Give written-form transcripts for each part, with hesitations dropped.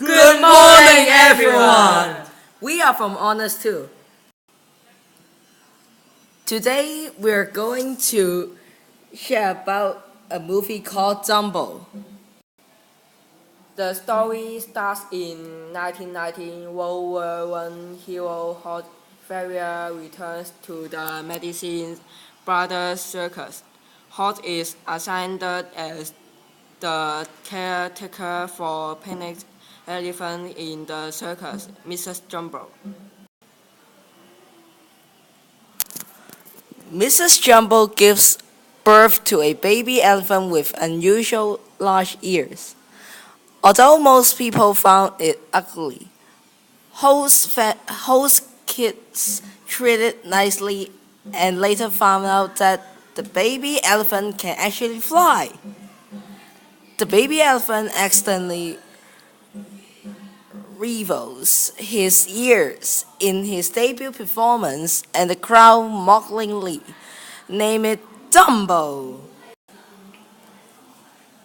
Good morning, everyone! We are from Honors 2. Today we're going to share about a movie called Dumbo. The story starts in 1919. World War I hero Hot Farrier returns to the Medicine Brothers Circus. Hot is assigned as the caretaker for panicked elephant in the circus, Mrs. Jumbo. Mrs. Jumbo gives birth to a baby elephant with unusual large ears. Although most people found it ugly, host kids treated nicely and later found out that the baby elephant can actually fly. The baby elephant accidentally reveals his ears in his debut performance, and the crowd mockingly named it Dumbo.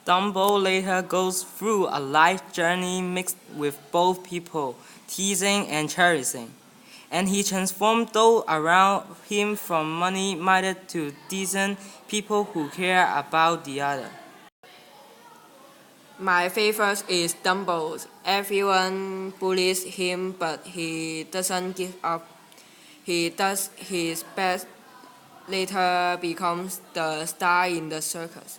Dumbo later goes through a life journey mixed with both people teasing and cherishing, and he transformed those around him from money-minded to decent people who care about the other. My favorite is Dumbo. Everyone bullies him, but he doesn't give up. He does his best, later becomes the star in the circus.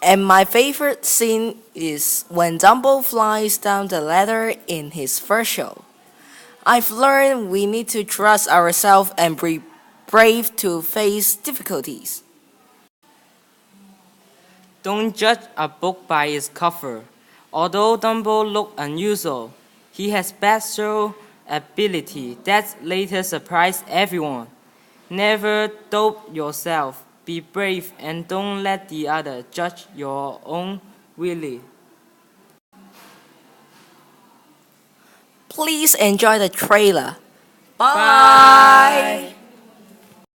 And my favorite scene is when Dumbo flies down the ladder in his first show. I've learned we need to trust ourselves and be brave to face difficulties. Don't judge a book by its cover. Although Dumbo looked unusual, he has special ability that later surprised everyone. Never doubt yourself. Be brave and don't let the other judge your own will. Please enjoy the trailer. Bye.